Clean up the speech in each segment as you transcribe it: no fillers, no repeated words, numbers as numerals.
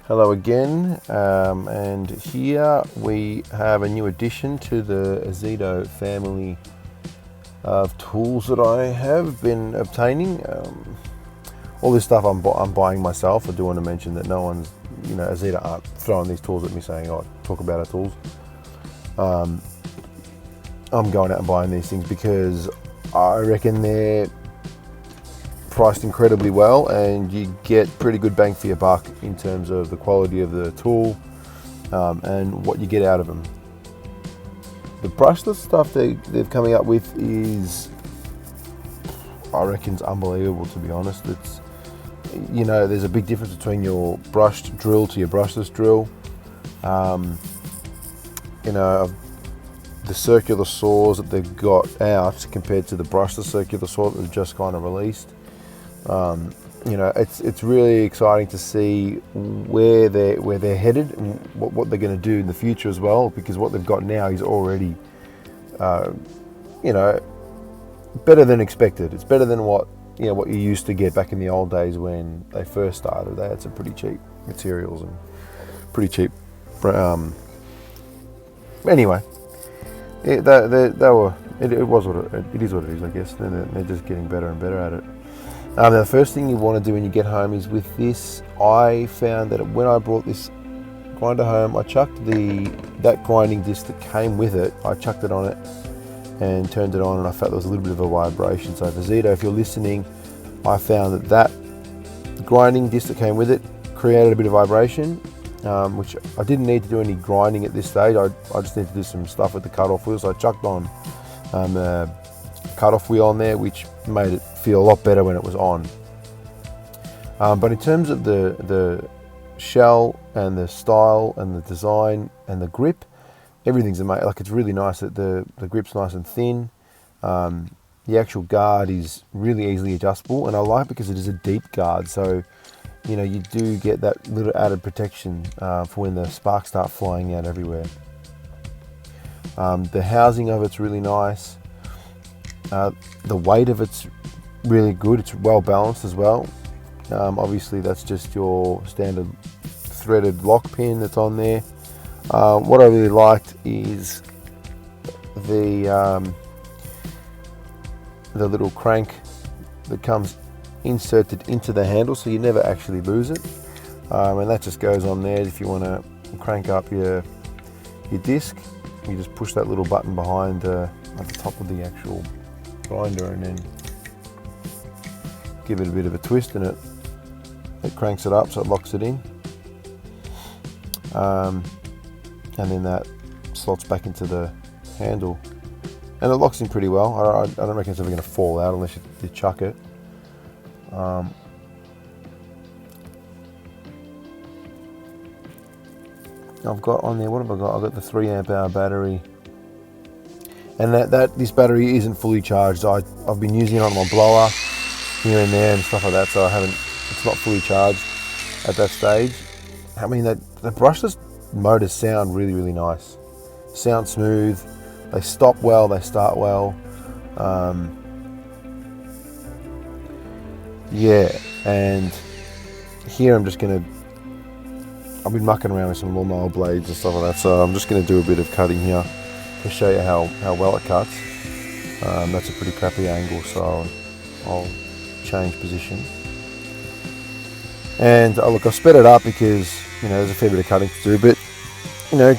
Hello again, and here we have a new addition to the Ozito family of tools that I have been obtaining. All this stuff I'm buying myself. I do want to mention that no one's, Ozito aren't throwing these tools at me saying, "Oh, talk about our tools." I'm going out and buying these things because I reckon they're priced incredibly well and you get pretty good bang for your buck in terms of the quality of the tool and what you get out of them. The brushless stuff they're coming up with is, I reckon, unbelievable, to be honest. It's, there's a big difference between your brushed drill to your brushless drill. The circular saws that they've got out compared to the brushless circular saw that they've just kind of released. It's really exciting to see where they're headed and what they're going to do in the future as well, because what they've got now is already, better than expected. It's better than what you used to get back in the old days when they first started. They had some pretty cheap materials and pretty cheap. Anyway, it is what it is, I guess. They're just getting better and better at it. Now, the first thing you want to do when you get home is with this. I found that when I brought this grinder home, I chucked that grinding disc that came with it. I chucked it on it and turned it on, and I felt there was a little bit of a vibration. So, Ozito, if you're listening, I found that grinding disc that came with it created a bit of vibration, which I didn't need to do any grinding at this stage. I just need to do some stuff with the cutoff wheel. So I chucked on the cutoff wheel on there, which made it feel a lot better when it was on. But in terms of the shell and the style and the design and the grip, everything's amazing. Like, it's really nice that the grip's nice and thin. The actual guard is really easily adjustable, and I like it because it is a deep guard, so you do get that little added protection for when the sparks start flying out everywhere. The housing of it's really nice. The weight of it's really good. It's well balanced as well. Obviously, that's just your standard threaded lock pin that's on there. What I really liked is the little crank that comes inserted into the handle, so you never actually lose it. And that just goes on there. If you want to crank up your disc, you just push that little button behind at the top of the actual grinder, and then give it a bit of a twist, and it cranks it up, so it locks it in, and then that slots back into the handle, and it locks in pretty well. I don't reckon it's ever going to fall out unless you chuck it. I've got on there, what have I got? I've got the 3 amp hour battery, and this battery isn't fully charged. I've been using it on my blower here and there and stuff like that, so it's not fully charged at that stage. I mean, the brushless motors sound really, really nice. Sound smooth. They stop well. They start well. And here I've been mucking around with some lawnmower blades and stuff like that, so I'm just going to do a bit of cutting here to show you how well it cuts. That's a pretty crappy angle, so I'll change position. And look, I've sped it up because there's a fair bit of cutting to do, but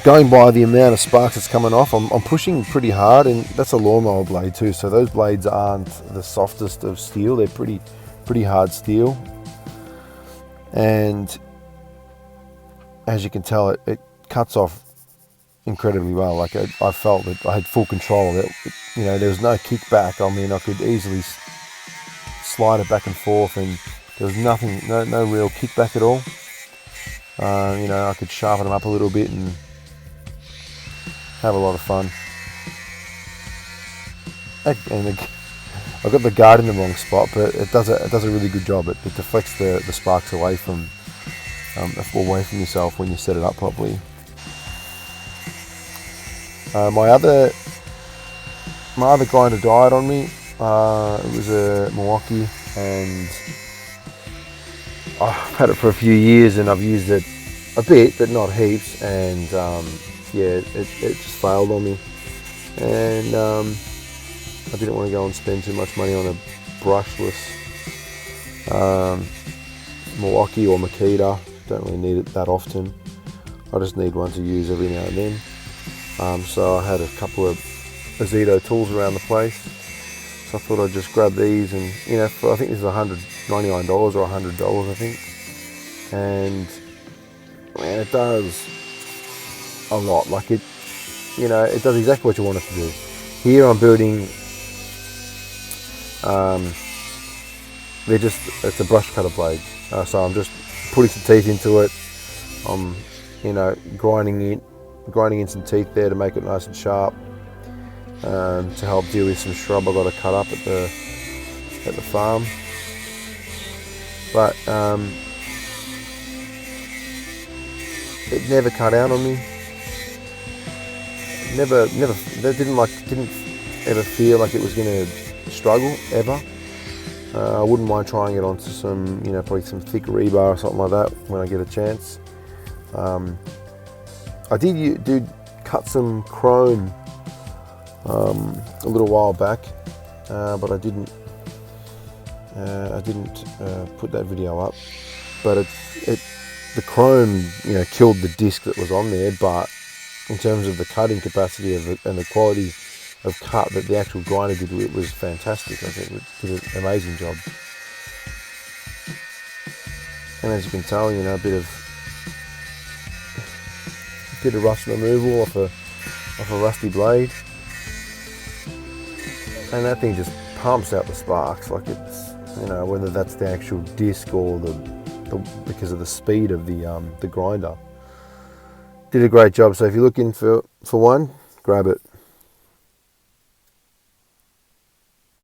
going by the amount of sparks that's coming off, I'm pushing pretty hard, and that's a lawnmower blade too, so those blades aren't the softest of steel. They're pretty hard steel, and as you can tell, it cuts off incredibly well. Like, I felt that I had full control of it. There was no kickback. I mean, I could easily slide it back and forth, and there was no real kickback at all. I could sharpen them up a little bit and have a lot of fun. And I've got the guard in the wrong spot, but it does a really good job. It deflects the sparks away from yourself when you set it up properly. My other grinder died on me. It was a Milwaukee, and I've had it for a few years, and I've used it a bit, but not heaps, and yeah, it just failed on me, and I didn't want to go and spend too much money on a brushless Milwaukee or Makita. Don't really need it that often. I just need one to use every now and then. So I had a couple of Ozito tools around the place, so I thought I'd just grab these, and I think this is $199 or $100, I think, and man, it does a lot. Like it does exactly what you want it to do. Here I'm building. It's a brush cutter blade, so I'm just putting some teeth into it. I'm, grinding in some teeth there to make it nice and sharp, to help deal with some shrub I got to cut up at the farm. But it never cut out on me. Didn't ever feel like it was going to struggle ever. I wouldn't mind trying it onto some, probably some thick rebar or something like that when I get a chance. I did cut some chrome a little while back, but I didn't put that video up. But the chrome, killed the disc that was on there. But in terms of the cutting capacity of it and the quality of cut that the actual grinder did, it was fantastic. I think it did an amazing job. And as you can tell, a bit of rust removal off a rusty blade, and that thing just pumps out the sparks like it's, whether that's the actual disc or because of the speed of the grinder. Did a great job. So if you're looking for one, grab it.